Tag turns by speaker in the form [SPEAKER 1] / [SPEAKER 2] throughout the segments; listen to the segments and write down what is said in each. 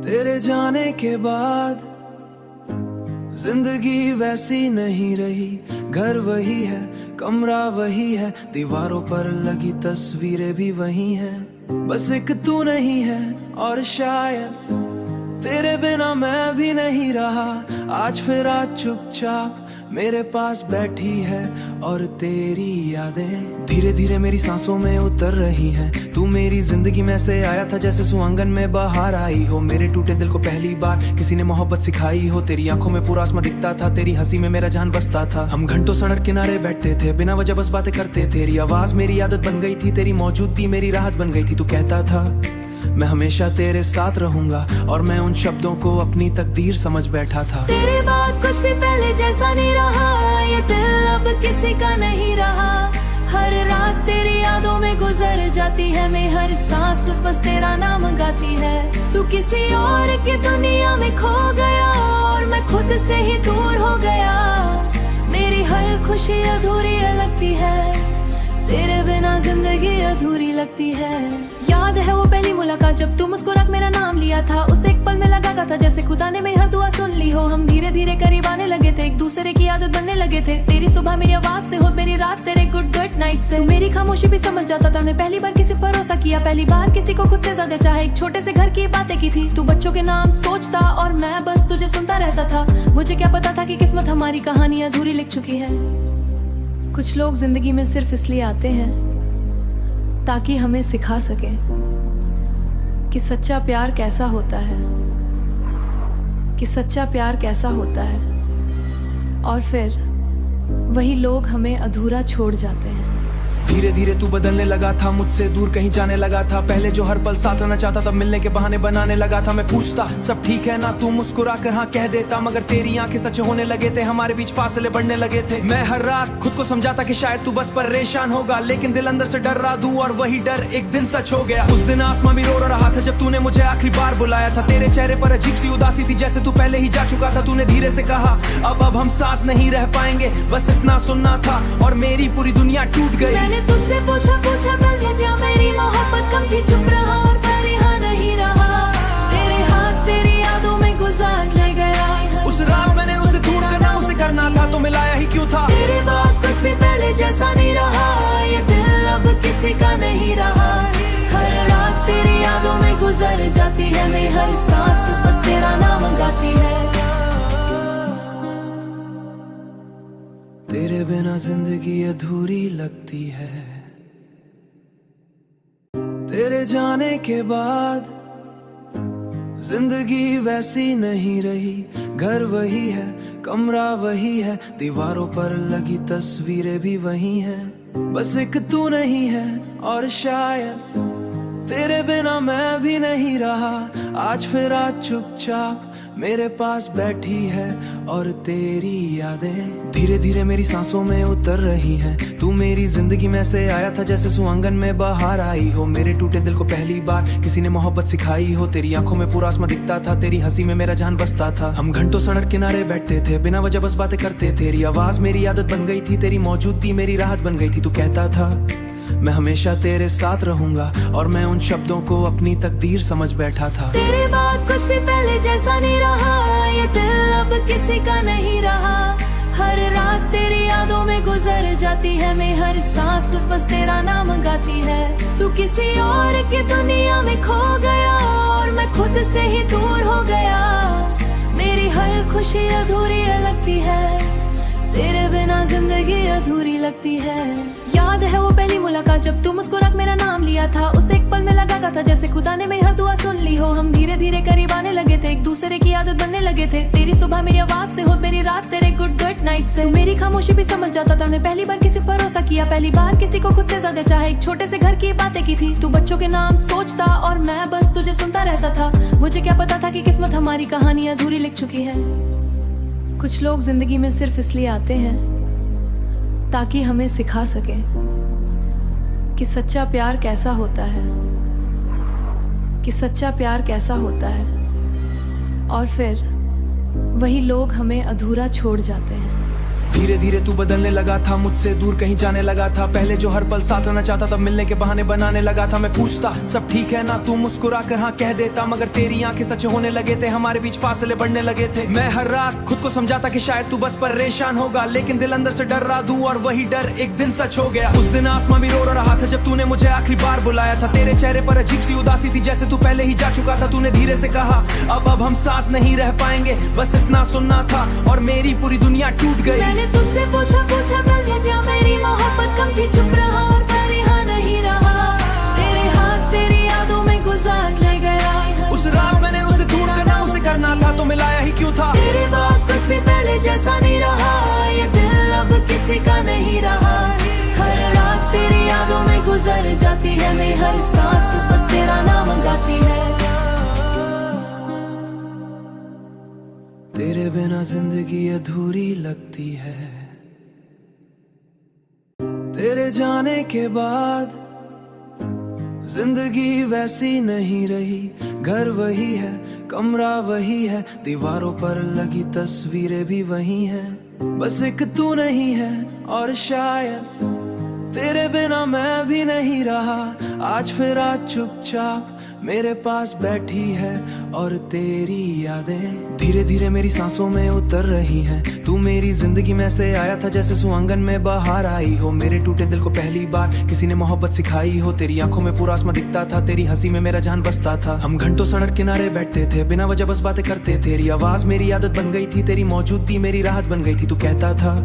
[SPEAKER 1] तेरे जाने के बाद जिंदगी वैसी नहीं रही। घर वही है, कमरा वही है, दीवारों पर लगी तस्वीरें भी वही हैं। बस एक तू नहीं है और शायद तेरे बिना मैं भी नहीं रहा। आज फिर आज चुपचाप मेरे पास बैठी है और तेरी यादें धीरे धीरे मेरी सांसों में उतर रही हैं। तू मेरी जिंदगी में से आया था जैसे सुहांगन में बाहर आई हो। मेरे टूटे दिल को पहली बार किसी ने मोहब्बत सिखाई हो। तेरी आंखों में पूरा आसमां दिखता था, तेरी हंसी में मेरा जान बसता था। हम घंटों सड़क किनारे बैठते थे, बिना वजह बस बातें करते थे। तेरी आवाज मेरी आदत बन गई थी, तेरी मौजूदगी मेरी राहत बन गई थी। तू कहता था मैं हमेशा तेरे साथ रहूंगा और मैं उन शब्दों को अपनी तकदीर समझ बैठा था।
[SPEAKER 2] तेरे बाद कुछ भी पहले जैसा नहीं रहा, ये दिल अब किसी का नहीं रहा। हर रात तेरी यादों में गुजर जाती है, मैं हर सांस बस तेरा नाम गाती है। तू किसी और की दुनिया में खो गया और मैं खुद से ही दूर हो गया। मेरी हर खुशी अधूरी लगती है, तेरे बिना जिंदगी अधूरी लगती है। याद है वो पहली मुलाकात जब तू मुस्कुरा के मेरा नाम लिया था। उस एक पल में लगा था जैसे खुदा ने मेरी हर दुआ सुन ली हो। हम धीरे धीरे करीब आने लगे थे, एक दूसरे की आदत बनने लगे थे। तेरी सुबह मेरी आवाज से हो, मेरी रात तेरे गुड गुड नाइट से। तू मेरी खामोशी भी समझ जाता था। मैं पहली बार किसी पर भरोसा किया, पहली बार किसी को खुद से ज्यादा चाहे। एक छोटे से घर की बातें की थी, तू बच्चों के नाम सोचता और मैं बस तुझे सुनता रहता था। मुझे क्या पता था कि किस्मत हमारी कहानी अधूरी लिख चुकी है। कुछ लोग जिंदगी में सिर्फ इसलिए आते हैं ताकि हमें सिखा सके कि सच्चा प्यार कैसा होता है, कि सच्चा प्यार कैसा होता है। और फिर वही लोग हमें अधूरा छोड़ जाते हैं।
[SPEAKER 1] धीरे धीरे तू बदलने लगा था, मुझसे दूर कहीं जाने लगा था। पहले जो हर पल साथ रहना चाहता था, मिलने के बहाने बनाने लगा था। मैं पूछता सब ठीक है ना, तू मुस्कुरा कर हाँ कह देता। मगर तेरी आंखें सच होने लगे थे, हमारे बीच फासले बढ़ने लगे थे। मैं हर रात खुद को समझाता कि शायद तू बस परेशान होगा, लेकिन दिल अंदर से डर रहा दूं और वही डर एक दिन सच हो गया। उस दिन आसमां भी रो रहा था जब तूने मुझे आखिरी बार बुलाया था। तेरे चेहरे पर अजीब सी उदासी थी, जैसे तू पहले ही जा चुका था। तूने धीरे से कहा अब हम साथ नहीं रह पाएंगे, बस इतना सुनना था और मेरी पूरी दुनिया टूट गई।
[SPEAKER 2] मैंने तुझसे पूछा कल क्या मेरी मोहब्बत कम थी, चुप रहा और पर यहाँ नहीं रहा। तेरे हाथ तेरी यादों में गुजार ले गया।
[SPEAKER 1] उस रात मैंने उसे दूर करना उसे करना था, तो मिलाया ही क्यों था।
[SPEAKER 2] तेरे बाद कुछ भी पहले जैसा नहीं रहा, ये दिल अब किसी का नहीं रहा। हर रात तेरी यादों में गुजर जाती है, मैं हर सांस बस तेरा नाम गाती है।
[SPEAKER 1] तेरे बिना जिंदगी अधूरी लगती है। तेरे जाने के बाद जिंदगी वैसी नहीं रही। घर वही है, कमरा वही है, दीवारों पर लगी तस्वीरें भी वही हैं। बस एक तू नहीं है और शायद तेरे बिना मैं भी नहीं रहा। आज फिर आज चुपचाप मेरे पास बैठी है और तेरी यादें धीरे धीरे मेरी सांसों में उतर रही हैं। तू मेरी जिंदगी में से आया था जैसे सुहांगन में बाहर आई हो। मेरे टूटे दिल को पहली बार किसी ने मोहब्बत सिखाई हो। तेरी आंखों में पूरा आसमां दिखता था, तेरी हंसी में मेरा जान बसता था। हम घंटों सड़क किनारे बैठते थे, बिना वजह बस बातें करते थे। तेरी आवाज मेरी आदत बन गई थी, तेरी मौजूदगी मेरी राहत बन गई थी। तू कहता था मैं हमेशा तेरे साथ रहूंगा और मैं उन शब्दों को अपनी तकदीर समझ बैठा था।
[SPEAKER 2] तेरे बाद कुछ भी पहले जैसा नहीं रहा, ये दिल अब किसी का नहीं रहा। हर रात तेरी यादों में गुजर जाती है, मैं हर सांस बस तेरा नाम गाती है। तू किसी और की दुनिया में खो गया और मैं खुद से ही दूर हो गया। मेरी हर खुशी अधूरी लगती है, तेरे बिना जिंदगी अधूरी लगती है। याद है वो पहली मुलाकात जब तू मुस्कुरा के मेरा नाम लिया था। उस एक पल में लगा था जैसे खुदा ने मेरी हर दुआ सुन ली हो। हम धीरे धीरे करीब आने लगे थे, एक दूसरे की आदत बनने लगे थे। तेरी सुबह मेरी आवाज से हो, मेरी रात तेरे गुड गुड नाइट से। तू मेरी खामोशी भी समझ जाता था। मैं पहली बार किसी पर भरोसा किया, पहली बार किसी को खुद से ज्यादा चाहे। एक छोटे से घर की बातें की थी, तू बच्चों के नाम सोचता और मैं बस तुझे सुनता रहता था। मुझे क्या पता था कि किस्मत हमारी कहानी अधूरी लिख चुकी है। कुछ लोग जिंदगी में सिर्फ इसलिए आते हैं ताकि हमें सिखा सके कि सच्चा प्यार कैसा होता है, कि सच्चा प्यार कैसा होता है। और फिर वही लोग हमें अधूरा छोड़ जाते हैं।
[SPEAKER 1] धीरे धीरे तू बदलने लगा था, मुझसे दूर कहीं जाने लगा था। पहले जो हर पल साथ रहना चाहता था, मिलने के बहाने बनाने लगा था। मैं पूछता सब ठीक है ना, तू मुस्कुरा कर हाँ कह देता, मगर तेरी आंखें सच होने लगे थे, हमारे बीच फासले बढ़ने लगे थे। मैं हर रात खुद को समझाता कि शायद तू बस परेशान होगा, लेकिन दिल अंदर से डर रहा दूं, और वही डर एक दिन सच हो गया। उस दिन आसमां भी रो रहा था जब तूने मुझे आखिरी बार बुलाया था। तेरे चेहरे पर अजीब सी उदासी थी, जैसे तू पहले ही जा चुका था। तूने धीरे से कहा अब हम साथ नहीं रह पाएंगे, बस इतना सुनना था और मेरी पूरी दुनिया टूट गई।
[SPEAKER 2] मैंने तुझसे पूछा पहले क्या मेरी मोहब्बत कम थी, चुप रहा और पर यहाँ नहीं रहा। तेरे हाथ तेरी यादों में गुजार ले गया।
[SPEAKER 1] उस रात मैंने उसे दूर करना मुझसे करना था, तो मिलाया ही क्यों था।
[SPEAKER 2] तेरे बाद कुछ भी पहले जैसा नहीं रहा, ये दिल अब किसी का नहीं रहा। हर रात तेरी यादों में गुजर जाती है, मैं हर सांस बस तेरा नाम गाती है।
[SPEAKER 1] तेरे बिना जिंदगी अधूरी लगती है, तेरे जाने के बाद जिंदगी वैसी नहीं रही। घर वही है, कमरा वही है, दीवारों पर लगी तस्वीरें भी वही हैं। बस एक तू नहीं है और शायद तेरे बिना मैं भी नहीं रहा। आज फिर आज चुपचाप मेरे पास बैठी है और तेरी यादें धीरे धीरे मेरी सांसों में उतर रही हैं। तू मेरी जिंदगी में से आया था जैसे सुहांगन में बाहर आई हो। मेरे टूटे दिल को पहली बार किसी ने मोहब्बत सिखाई हो। तेरी आंखों में पूरा आसमां दिखता था, तेरी हंसी में मेरा जान बसता था। हम घंटों सड़क किनारे बैठते थे, बिना वजह बस बातें करते थे। तेरी आवाज मेरी आदत बन गई थी, तेरी मौजूदगी मेरी राहत बन गई थी। तू कहता था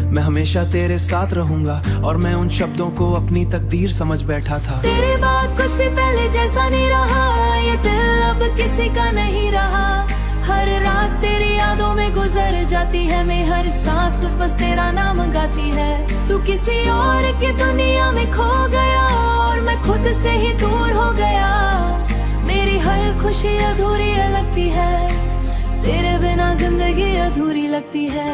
[SPEAKER 1] मैं हमेशा तेरे साथ रहूंगा, और मैं उन शब्दों को अपनी तकदीर समझ बैठा था।
[SPEAKER 2] तेरे बाद कुछ भी पहले जैसा नहीं रहा, ये दिल अब किसी का नहीं रहा। हर रात तेरी यादों में गुजर जाती है, मैं हर सांस बस तेरा नाम गाती है। तू किसी और की दुनिया में खो गया और मैं खुद से ही दूर हो गया। मेरी हर खुशी अधूरी लगती है, तेरे बिना जिंदगी अधूरी लगती है।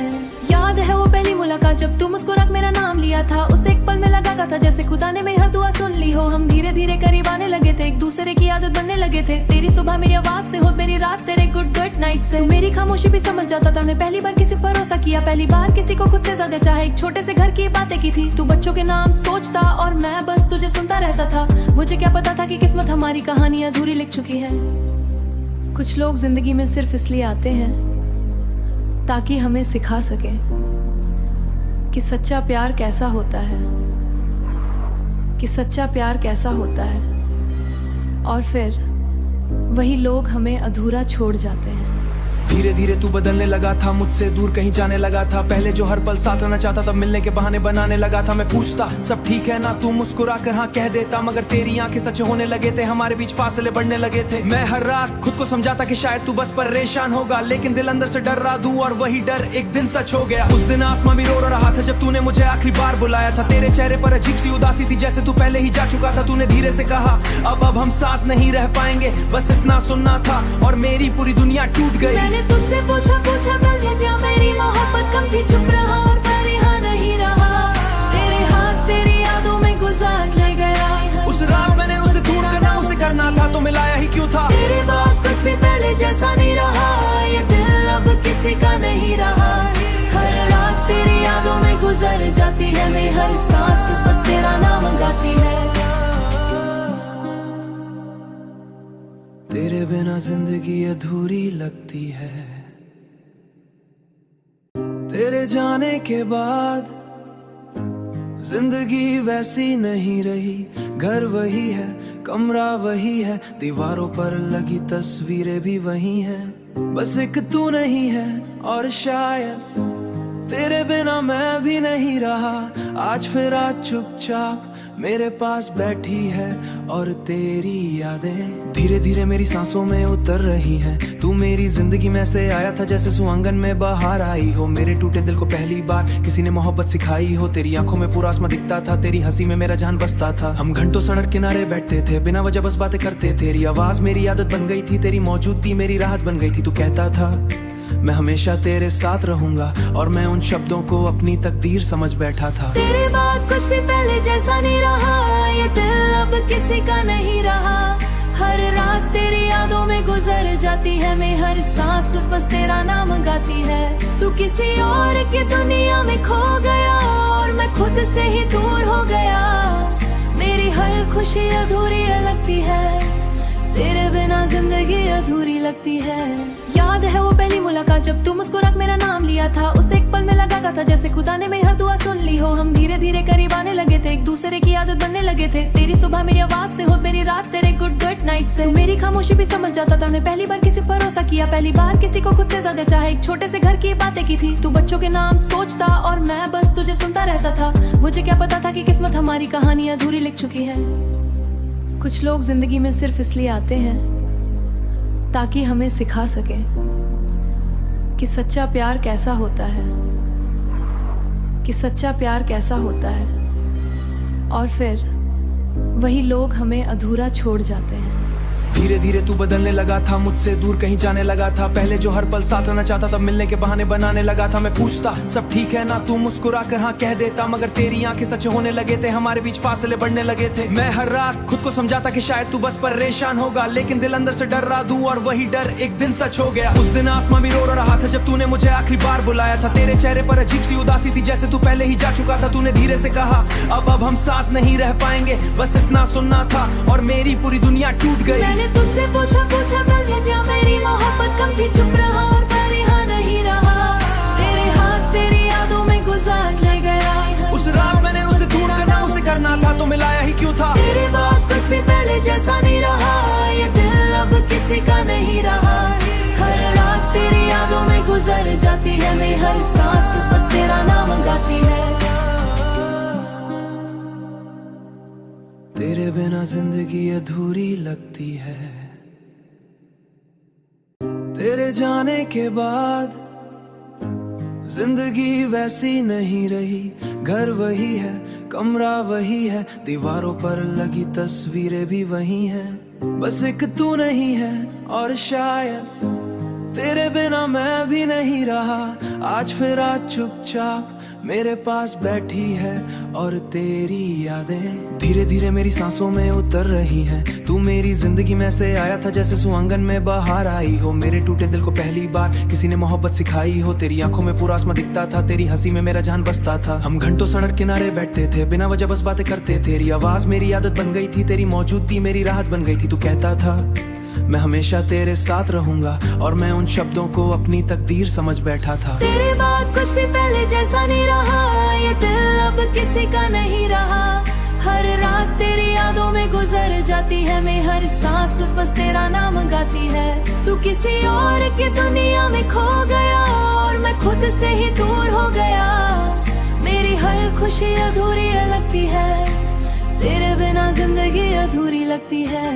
[SPEAKER 2] याद है वो पहली मुलाकात जब तू मुस्कुरा के मेरा नाम लिया था। उसे एक पल में लगा था जैसे खुदा ने मेरी हर दुआ सुन ली हो। हम धीरे धीरे करीब आने लगे थे, एक दूसरे की आदत बनने लगे थे। तेरी सुबह मेरी आवाज से हो, मेरी रात तेरे गुड नाइट से। तू मेरी खामोशी भी समझ जाता था। मैं पहली बार किसी पर भरोसा किया, पहली बार किसी को खुद से ज्यादा चाहे। एक छोटे से घर की बातें की थी, तू बच्चों के नाम सोचता और मैं बस तुझे सुनता रहता था। मुझे क्या पता था कि किस्मत हमारी कहानी अधूरी लिख चुकी है। कुछ लोग जिंदगी में सिर्फ इसलिए आते हैं ताकि हमें सिखा सके कि सच्चा प्यार कैसा होता है, कि सच्चा प्यार कैसा होता है। और फिर वही लोग हमें अधूरा छोड़ जाते हैं।
[SPEAKER 1] धीरे धीरे तू बदलने लगा था, मुझसे दूर कहीं जाने लगा था। पहले जो हर पल साथ रहना चाहता था, मिलने के बहाने बनाने लगा था। मैं पूछता सब ठीक है ना, तू मुस्कुरा कर हाँ कह देता, मगर तेरी आंखें सच होने लगे थे, हमारे बीच फासले बढ़ने लगे थे। मैं हर रात खुद को समझाता कि शायद तू बस परेशान होगा, लेकिन दिल अंदर से डर रहा दूं, और वही डर एक दिन सच हो गया। उस दिन आसमां भी रो रहा था जब तूने मुझे आखिरी बार बुलाया था। तेरे चेहरे पर अजीब सी उदासी थी, जैसे तू पहले ही जा चुका था। तूने धीरे से कहा अब हम साथ नहीं रह पाएंगे, बस इतना सुनना था और मेरी पूरी दुनिया टूट गई।
[SPEAKER 2] मैंने तुझसे पूछा पहले क्या मेरी मोहब्बत कम थी, चुप रहा और पर यहाँ नहीं रहा। तेरे हाथ तेरी यादों में गुजार ले गया।
[SPEAKER 1] उस रात मैंने उसे दूर करना मुझसे करना था, तो मिलाया ही क्यों था।
[SPEAKER 2] तेरे बाद कुछ भी पहले जैसा नहीं रहा, ये दिल अब किसी का नहीं रहा। हर रात तेरी यादों में गुजर जाती है, मैं हर सांस बस तेरा नाम गाती है।
[SPEAKER 1] तेरे बिना जिंदगी अधूरी लगती है, तेरे जाने के बाद जिंदगी वैसी नहीं रही। घर वही है, कमरा वही है, दीवारों पर लगी तस्वीरें भी वही हैं। बस एक तू नहीं है और शायद तेरे बिना मैं भी नहीं रहा। आज फिर आज चुपचाप मेरे पास बैठी है और तेरी यादें धीरे धीरे मेरी सांसों में उतर रही हैं। तू मेरी जिंदगी में से आया था जैसे सुहांगन में बाहर आई हो। मेरे टूटे दिल को पहली बार किसी ने मोहब्बत सिखाई हो। तेरी आंखों में पूरा आसमां दिखता था, तेरी हंसी में मेरा जान बसता था। हम घंटों सड़क किनारे बैठते थे, बिना वजह बस बातें करते थे। तेरी आवाज मेरी आदत बन गई थी, तेरी मौजूदगी मेरी राहत बन गई थी। तू कहता था मैं हमेशा तेरे साथ रहूंगा, और मैं उन शब्दों को अपनी तकदीर समझ बैठा था।
[SPEAKER 2] तेरे बाद कुछ भी पहले जैसा नहीं रहा, ये दिल अब किसी का नहीं रहा। हर रात तेरी यादों में गुजर जाती है, मैं हर सांस बस तेरा नाम गाती है। तू किसी और की दुनिया में खो गया और मैं खुद से ही दूर हो गया। मेरी हर खुशी अधूरी लगती है, तेरे बिना जिंदगी अधूरी लगती है। याद है वो पहली मुलाकात जब तू मुस्कुरा के मेरा नाम लिया था। उस एक पल में लगा था जैसे खुदा ने मेरी हर दुआ सुन ली हो। हम धीरे धीरे करीब आने लगे थे, एक दूसरे की आदत बनने लगे थे। तेरी सुबह मेरी आवाज से हो, मेरी रात तेरे गुड नाइट से। तू मेरी खामोशी भी समझ जाता था, मैं पहली बार किसी पर भरोसा किया, पहली बार किसी को खुद से ज्यादा चाहे। एक छोटे से घर की बातें की थी, तू बच्चों के नाम सोचता और मैं बस तुझे सुनता रहता था। मुझे क्या पता था कि किस्मत हमारी कहानी अधूरी लिख चुकी है। कुछ लोग जिंदगी में सिर्फ इसलिए आते हैं ताकि हमें सिखा सके कि सच्चा प्यार कैसा होता है, कि सच्चा प्यार कैसा होता है। और फिर वही लोग हमें अधूरा छोड़ जाते हैं।
[SPEAKER 1] धीरे धीरे तू बदलने लगा था, मुझसे दूर कहीं जाने लगा था। पहले जो हर पल साथ रहना चाहता था, मिलने के बहाने बनाने लगा था। मैं पूछता सब ठीक है ना, तू मुस्कुरा कर हाँ कह देता, मगर तेरी आंखें सच होने लगे थे, हमारे बीच फासले बढ़ने लगे थे। मैं हर रात खुद को समझाता कि शायद तू बस परेशान होगा, लेकिन दिल अंदर से डर रहा दूं और वही डर एक दिन सच हो गया। उस दिन आसमां भी रो रहा था जब तूने मुझे आखिरी बार बुलाया था। तेरे चेहरे पर अजीब सी उदासी थी, जैसे तू पहले ही जा चुका था। तूने धीरे से कहा अब हम साथ नहीं रह पाएंगे, बस इतना सुनना था और मेरी पूरी दुनिया टूट गई।
[SPEAKER 2] मैंने तुझसे पूछा पहले क्या मेरी मोहब्बत कम थी, चुप रहा और पर यहाँ नहीं रहा। तेरे हाथ तेरी यादों में गुजार ले गया।
[SPEAKER 1] उस रात मैंने उसे दूर करना मुझसे करना था, तो मिलाया ही क्यों था।
[SPEAKER 2] तेरे बाद कुछ भी पहले जैसा नहीं रहा, ये दिल अब किसी का नहीं रहा। हर रात तेरी यादों में गुजर जाती है, मैं हर सांस बस तेरा नाम गाती है।
[SPEAKER 1] तेरे बिना जिंदगी अधूरी लगती है। तेरे जाने के बाद जिंदगी वैसी नहीं रही। घर वही है, कमरा वही है, दीवारों पर लगी तस्वीरें भी वही हैं। बस एक तू नहीं है और शायद तेरे बिना मैं भी नहीं रहा। आज फिर आज चुपचाप मेरे पास बैठी है और तेरी यादें धीरे धीरे मेरी सांसों में उतर रही हैं। तू मेरी जिंदगी में से आया था जैसे सुहांगन में बाहर आई हो। मेरे टूटे दिल को पहली बार किसी ने मोहब्बत सिखाई हो। तेरी आंखों में पूरा आसमां दिखता था, तेरी हंसी में मेरा जान बसता था। हम घंटों सड़क किनारे बैठते थे, बिना वजह बस बातें करते। तेरी आवाज मेरी आदत बन गई थी, तेरी मौजूदगी मेरी राहत बन गई थी। तू कहता था मैं हमेशा तेरे साथ रहूंगा और मैं उन शब्दों को अपनी तकदीर समझ बैठा था।
[SPEAKER 2] तेरे बाद कुछ भी पहले जैसा नहीं रहा, ये दिल अब किसी का नहीं रहा। हर रात तेरी यादों में गुजर जाती है, मैं हर सांस बस तेरा नाम गाती है। तू किसी और की दुनिया में खो गया और मैं खुद से ही दूर हो गया। मेरी हर खुशी अधूरी लगती है, तेरे बिना जिंदगी अधूरी लगती है।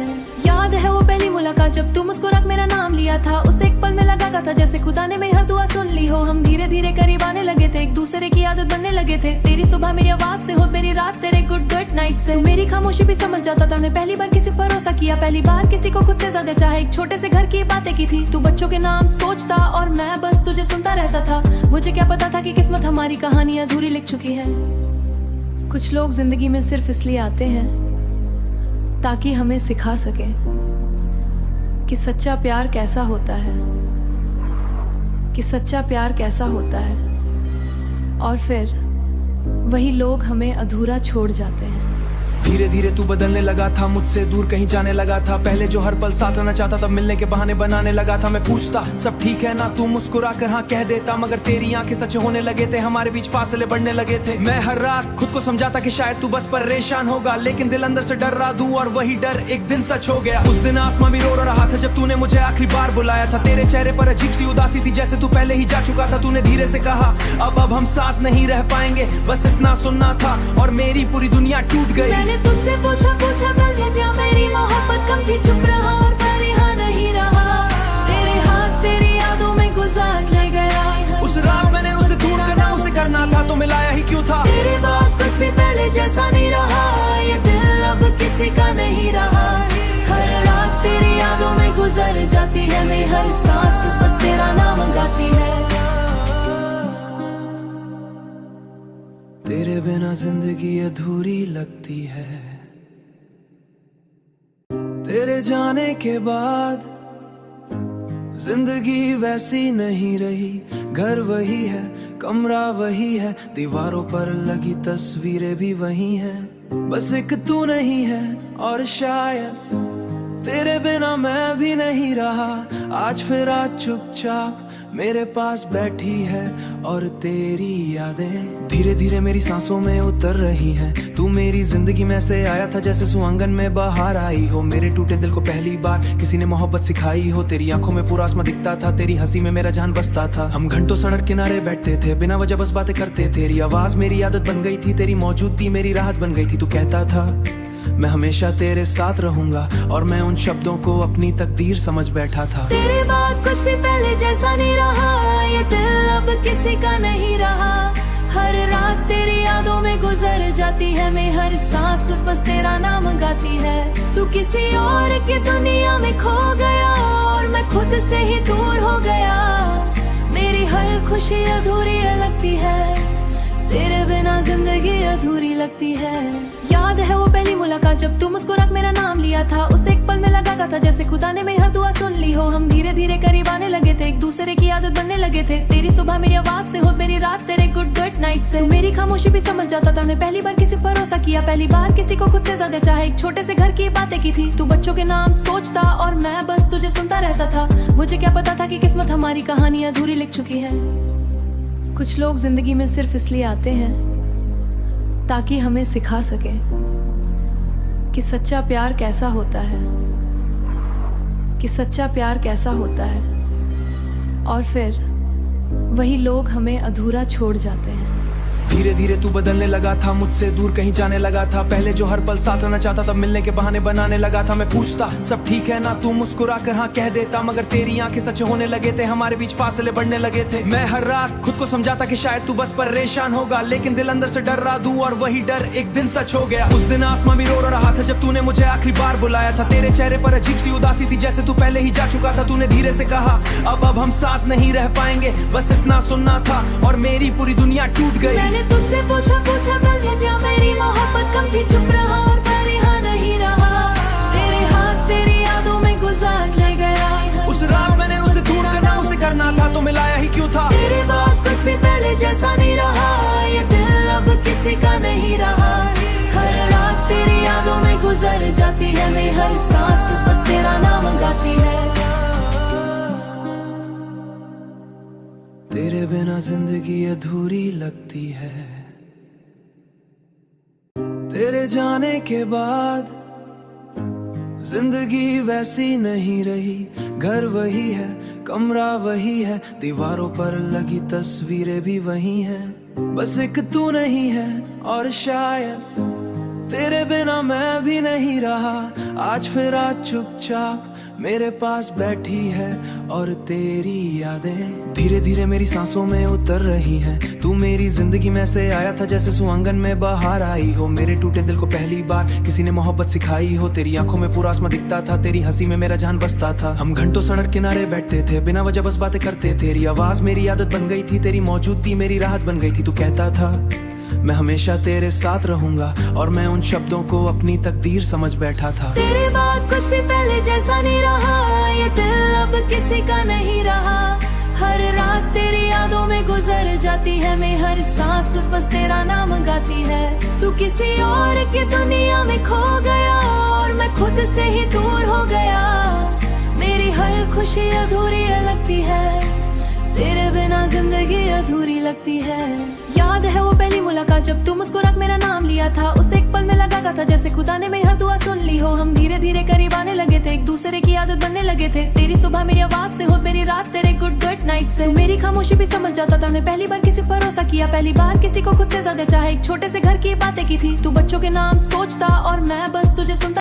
[SPEAKER 2] याद है वो पहली मुलाकात जब तू मुस्कुरा के मेरा नाम लिया था। उस एक पल में लगा था जैसे खुदा ने मेरी हर दुआ सुन ली हो। हम धीरे धीरे करीब आने लगे थे, एक दूसरे की आदत बनने लगे थे। तेरी सुबह मेरी आवाज से हो, मेरी रात तेरे गुड नाइट से। तू मेरी खामोशी भी समझ जाता था, मैं पहली बार किसी पर भरोसा किया, पहली बार किसी को खुद से ज्यादा चाहे। एक छोटे से घर की बातें की थी, तू बच्चों के नाम सोचता और मैं बस तुझे सुनता रहता था। मुझे क्या पता था कि किस्मत हमारी कहानी अधूरी लिख चुकी है। कुछ लोग जिंदगी में सिर्फ इसलिए आते हैं ताकि हमें सिखा सके कि सच्चा प्यार कैसा होता है, कि सच्चा प्यार कैसा होता है। और फिर वही लोग हमें अधूरा छोड़ जाते हैं।
[SPEAKER 1] धीरे धीरे तू बदलने लगा था, मुझसे दूर कहीं जाने लगा था। पहले जो हर पल साथ रहना चाहता था, मिलने के बहाने बनाने लगा था। मैं पूछता सब ठीक है ना, तू मुस्कुरा कर हाँ कह देता, मगर तेरी आंखें सच होने लगे थे, हमारे बीच फासले बढ़ने लगे थे। मैं हर रात खुद को समझाता कि शायद तू बस परेशान होगा, लेकिन दिल अंदर से डर रहा दूं और वही डर एक दिन सच हो गया। उस दिन आसमां भी रो रहा था जब तूने मुझे आखिरी बार बुलाया था। तेरे चेहरे पर अजीब सी उदासी थी, जैसे तू पहले ही जा चुका था। तूने धीरे से कहा अब हम साथ नहीं रह पाएंगे, बस इतना सुनना था और मेरी पूरी दुनिया टूट गई।
[SPEAKER 2] मैंने तुझसे पूछा पहले क्या मेरी मोहब्बत कम थी, चुप रहा और पर यहाँ नहीं रहा। तेरे हाथ तेरी यादों में गुजार ले गया।
[SPEAKER 1] उस रात मैंने उसे दूर करना मुझसे करना था, तो मिलाया ही क्यों था।
[SPEAKER 2] तेरे बाद कुछ भी पहले जैसा नहीं रहा, ये दिल अब किसी का नहीं रहा। हर रात तेरी यादों में गुजर जाती है, मैं हर सांस बस तेरा नाम गाती है।
[SPEAKER 1] तेरे बिना जिंदगी अधूरी लगती है। तेरे जाने के बाद जिंदगी वैसी नहीं रही। घर वही है, कमरा वही है, दीवारों पर लगी तस्वीरें भी वही हैं। बस एक तू नहीं है और शायद तेरे बिना मैं भी नहीं रहा। आज फिर आज चुपचाप मेरे पास बैठी है और तेरी यादें धीरे धीरे मेरी सांसों में उतर रही हैं। तू मेरी जिंदगी में से आया था जैसे सुहांगन में बाहर आई हो। मेरे टूटे दिल को पहली बार किसी ने मोहब्बत सिखाई हो। तेरी आंखों में पूरा आसमां दिखता था, तेरी हंसी में मेरा जान बसता था। हम घंटों सड़क किनारे बैठते थे, बिना वजह बस बातें करते थे। तेरी आवाज मेरी आदत बन गई थी, तेरी मौजूदगी मेरी राहत बन गई थी। तू कहता था मैं हमेशा तेरे साथ रहूंगा और मैं उन शब्दों को अपनी तकदीर समझ बैठा था।
[SPEAKER 2] तेरे बाद कुछ भी पहले जैसा नहीं रहा, ये दिल अब किसी का नहीं रहा। हर रात तेरी यादों में गुजर जाती है, मैं हर सांस बस तेरा नाम गाती है। तू किसी और की दुनिया में खो गया और मैं खुद से ही दूर हो गया। मेरी हर खुशी अधूरी लगती है, तेरे बिना जिंदगी अधूरी लगती है। याद है वो पहली मुलाकात जब तू मुस्कुरा के मेरा नाम लिया था। उस एक पल में लगा था जैसे खुदा ने मेरी हर दुआ सुन ली हो। हम धीरे धीरे करीब आने लगे थे, एक दूसरे की आदत बनने लगे थे। तेरी सुबह मेरी आवाज से हो, मेरी रात तेरे गुड नाइट से। तू मेरी खामोशी भी समझ जाता था। मैं पहली बार किसी पर भरोसा किया, पहली बार किसी को खुद से ज्यादा चाहे। एक छोटे से घर की बातें की थी, तू बच्चों के नाम सोचता और मैं बस तुझे सुनता रहता था। मुझे क्या पता था कि किस्मत हमारी कहानी अधूरी लिख चुकी है। कुछ लोग जिंदगी में सिर्फ इसलिए आते हैं ताकि हमें सिखा सके कि सच्चा प्यार कैसा होता है, कि सच्चा प्यार कैसा होता है। और फिर वही लोग हमें अधूरा छोड़ जाते हैं।
[SPEAKER 1] धीरे धीरे तू बदलने लगा था, मुझसे दूर कहीं जाने लगा था। पहले जो हर पल साथ रहना चाहता था, मिलने के बहाने बनाने लगा था। मैं पूछता सब ठीक है ना, तू मुस्कुरा कर हाँ कह देता। मगर तेरी आंखें सच होने लगे थे, हमारे बीच फासले बढ़ने लगे थे। मैं हर रात खुद को समझाता कि शायद तू बस परेशान होगा, लेकिन दिल अंदर से डर रहा दूं और वही डर एक दिन सच हो गया। उस दिन आसमां भी रो रहा था जब तूने मुझे आखिरी बार बुलाया था। तेरे चेहरे पर अजीब सी उदासी थी, जैसे तू पहले ही जा चुका था। तूने धीरे से कहा अब हम साथ नहीं रह पाएंगे, बस इतना सुनना था और मेरी पूरी दुनिया टूट गई।
[SPEAKER 2] मैंने तुझसे पूछा पल क्या मेरी मोहब्बत कम थी, चुप रहा और पर यहाँ नहीं रहा। तेरे हाथ तेरी यादों में गुजार ले गया।
[SPEAKER 1] उस रात मैंने उसे दूर करना उसे करना था, तो मिलाया ही क्यों था।
[SPEAKER 2] तेरे बाद कुछ भी पहले जैसा नहीं रहा, ये दिल अब किसी का नहीं रहा। हर रात तेरी यादों में गुजर जाती है, मैं हर सांस बस तेरा नाम गाती है।
[SPEAKER 1] तेरे बिना जिंदगी अधूरी लगती है। तेरे जाने के बाद जिंदगी वैसी नहीं रही। घर वही है, कमरा वही है, दीवारों पर लगी तस्वीरें भी वही हैं। बस एक तू नहीं है और शायद तेरे बिना मैं भी नहीं रहा। आज फिर आज चुपचाप मेरे पास बैठी है और तेरी यादें धीरे धीरे मेरी सांसों में उतर रही हैं। तू मेरी जिंदगी में से आया था जैसे सुहांगन में बाहर आई हो। मेरे टूटे दिल को पहली बार किसी ने मोहब्बत सिखाई हो। तेरी आंखों में पूरा आसमां दिखता था, तेरी हंसी में मेरा जान बसता था। हम घंटों सड़क किनारे बैठते थे, बिना वजह बस बातें करते थे। तेरी आवाज मेरी आदत बन गई थी, तेरी मौजूदगी मेरी राहत बन गई थी। तू कहता था मैं हमेशा तेरे साथ रहूंगा और मैं उन शब्दों को अपनी तकदीर समझ बैठा था।
[SPEAKER 2] तेरे बाद कुछ भी पहले जैसा नहीं रहा, ये दिल अब किसी का नहीं रहा। हर रात तेरी यादों में गुजर जाती है, मैं हर सांस बस तेरा नाम गाती है। तू किसी और की दुनिया में खो गया और मैं खुद से ही दूर हो गया। मेरी हर खुशी अधूरी लगती है, तेरे बिना जिंदगी अधूरी लगती है। याद है वो पहली मुलाकात जब तू मुस्कुरा के मेरा नाम लिया था। उस एक पल में लगा था जैसे खुदा ने मेरी हर दुआ सुन ली हो। हम धीरे धीरे करीब आने लगे थे, एक दूसरे की आदत बनने लगे थे। तेरी सुबह मेरी आवाज से हो, मेरी रात तेरे गुड नाइट से। तू मेरी खामोशी भी समझ जाता था। मैं पहली बार किसी पर भरोसा किया, पहली बार किसी को खुद से ज्यादा चाहे। एक छोटे से घर की बातें की थी, तू बच्चों के नाम सोचता और मैं बस तुझे सुनता